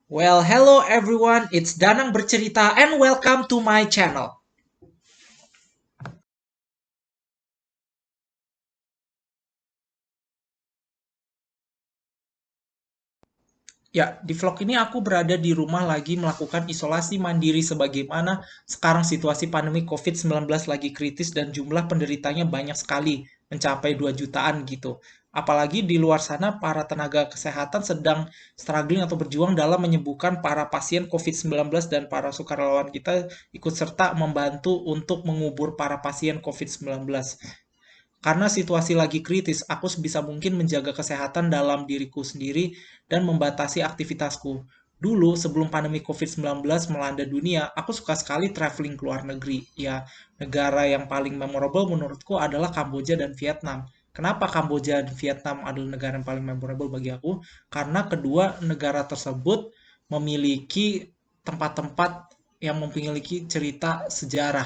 Well, hello everyone, it's Danang bercerita and welcome to my channel. Ya, di vlog ini aku berada di rumah lagi melakukan isolasi mandiri sebagaimana sekarang situasi pandemi COVID-19 lagi kritis dan jumlah penderitanya banyak sekali, mencapai 2 jutaan gitu. Apalagi di luar sana para tenaga kesehatan sedang struggling atau berjuang dalam menyembuhkan para pasien COVID-19 dan para sukarelawan kita ikut serta membantu untuk mengubur para pasien COVID-19. Karena situasi lagi kritis, aku sebisa mungkin menjaga kesehatan dalam diriku sendiri dan membatasi aktivitasku. Dulu, sebelum pandemi COVID-19 melanda dunia, aku suka sekali traveling ke luar negeri. Ya, negara yang paling memorable menurutku adalah Kamboja dan Vietnam. Kenapa Kamboja dan Vietnam adalah negara yang paling memorable bagi aku? Karena kedua negara tersebut memiliki tempat-tempat yang memiliki cerita sejarah.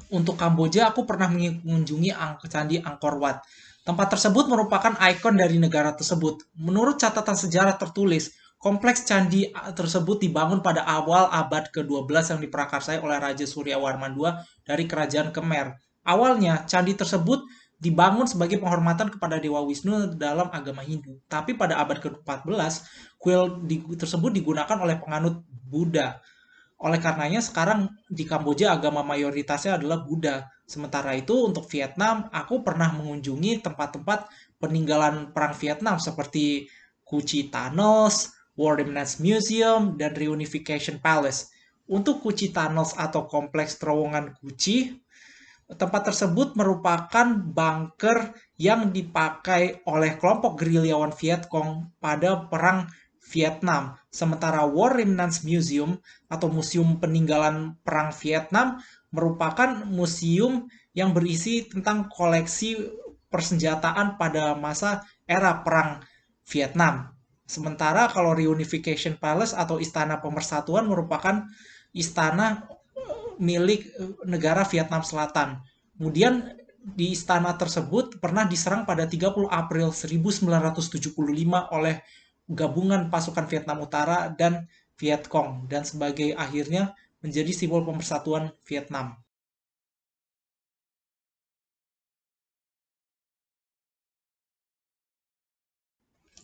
Untuk Kamboja, aku pernah mengunjungi Candi Angkor Wat. Tempat tersebut merupakan ikon dari negara tersebut. Menurut catatan sejarah tertulis, kompleks candi tersebut dibangun pada awal abad ke-12 yang diprakarsai oleh Raja Suryawarman II dari Kerajaan Khmer. Awalnya, candi tersebut dibangun sebagai penghormatan kepada Dewa Wisnu dalam agama Hindu. Tapi pada abad ke-14, kuil tersebut digunakan oleh penganut Buddha. Oleh karenanya sekarang di Kamboja agama mayoritasnya adalah Buddha. Sementara itu untuk Vietnam, aku pernah mengunjungi tempat-tempat peninggalan perang Vietnam seperti Cu Chi Tunnels, War Remnants Museum, dan Reunification Palace. Untuk Cu Chi Tunnels atau kompleks terowongan Cu Chi, tempat tersebut merupakan bunker yang dipakai oleh kelompok gerilyawan Viet Cong pada perang Vietnam. Sementara War Remnants Museum atau Museum Peninggalan Perang Vietnam merupakan museum yang berisi tentang koleksi persenjataan pada masa era Perang Vietnam. Sementara kalau Reunification Palace atau Istana Pemersatuan merupakan istana milik negara Vietnam Selatan. Kemudian di istana tersebut pernah diserang pada 30 April 1975 oleh gabungan pasukan Vietnam Utara dan Viet Cong dan sebagai akhirnya menjadi simbol pemersatuan Vietnam.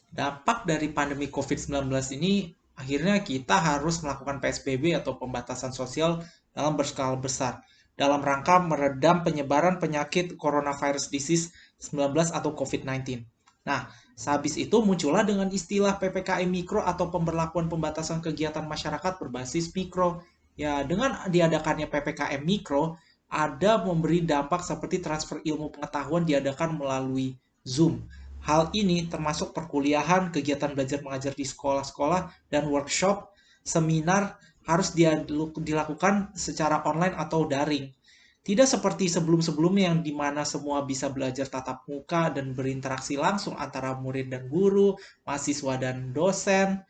Dampak dari pandemi COVID-19 ini akhirnya kita harus melakukan PSBB atau pembatasan sosial dalam berskala besar dalam rangka meredam penyebaran penyakit coronavirus disease 19 atau COVID-19. Nah, sehabis itu muncullah dengan istilah PPKM Mikro atau pemberlakuan pembatasan kegiatan masyarakat berbasis mikro. Ya, dengan diadakannya PPKM Mikro, ada memberi dampak seperti transfer ilmu pengetahuan diadakan melalui Zoom. Hal ini termasuk perkuliahan, kegiatan belajar mengajar di sekolah-sekolah, dan workshop, seminar harus dilakukan secara online atau daring. Tidak seperti sebelum-sebelumnya yang dimana semua bisa belajar tatap muka dan berinteraksi langsung antara murid dan guru, mahasiswa dan dosen.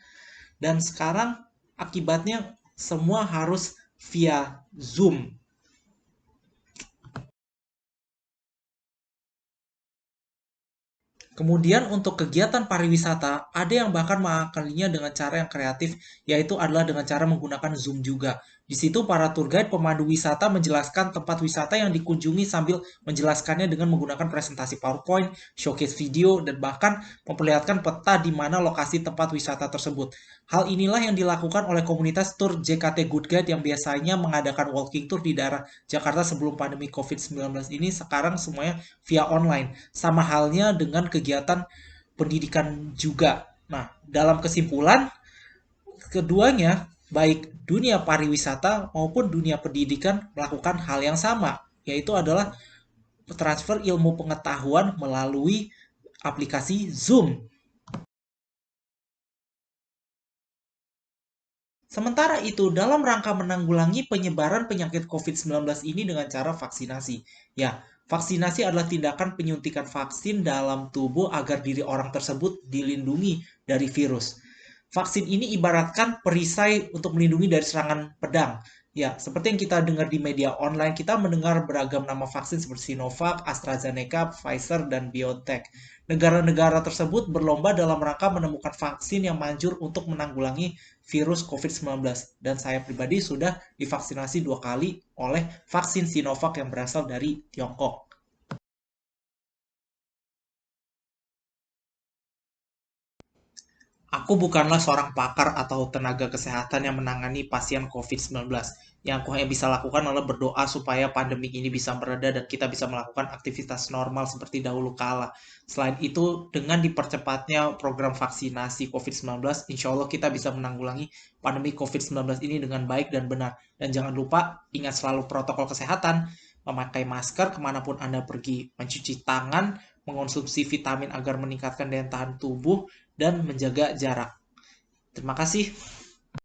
Dan sekarang akibatnya semua harus via Zoom. Kemudian untuk kegiatan pariwisata, ada yang bahkan mengakalinya dengan cara yang kreatif, yaitu adalah dengan cara menggunakan Zoom juga. Di situ para tour guide pemandu wisata menjelaskan tempat wisata yang dikunjungi sambil menjelaskannya dengan menggunakan presentasi PowerPoint, showcase video, dan bahkan memperlihatkan peta di mana lokasi tempat wisata tersebut. Hal inilah yang dilakukan oleh komunitas tour JKT Good Guide yang biasanya mengadakan walking tour di daerah Jakarta sebelum pandemi COVID-19 ini sekarang semuanya via online. Sama halnya dengan kegiatan pendidikan juga. Nah, dalam kesimpulan, keduanya, baik dunia pariwisata maupun dunia pendidikan melakukan hal yang sama, yaitu adalah transfer ilmu pengetahuan melalui aplikasi Zoom. Sementara itu, dalam rangka menanggulangi penyebaran penyakit COVID-19 ini dengan cara vaksinasi. Ya, vaksinasi adalah tindakan penyuntikan vaksin dalam tubuh agar diri orang tersebut dilindungi dari virus. Vaksin ini ibaratkan perisai untuk melindungi dari serangan pedang. Ya, seperti yang kita dengar di media online, kita mendengar beragam nama vaksin seperti Sinovac, AstraZeneca, Pfizer, dan BioNTech. Negara-negara tersebut berlomba dalam rangka menemukan vaksin yang manjur untuk menanggulangi virus COVID-19. Dan saya pribadi sudah divaksinasi 2 kali oleh vaksin Sinovac yang berasal dari Tiongkok. Aku bukanlah seorang pakar atau tenaga kesehatan yang menangani pasien COVID-19. Yang aku hanya bisa lakukan adalah berdoa supaya pandemi ini bisa mereda dan kita bisa melakukan aktivitas normal seperti dahulu kala. Selain itu, dengan dipercepatnya program vaksinasi COVID-19, insya Allah kita bisa menanggulangi pandemi COVID-19 ini dengan baik dan benar. Dan jangan lupa, ingat selalu protokol kesehatan, memakai masker kemanapun Anda pergi, mencuci tangan, mengonsumsi vitamin agar meningkatkan daya tahan tubuh, dan menjaga jarak. Terima kasih.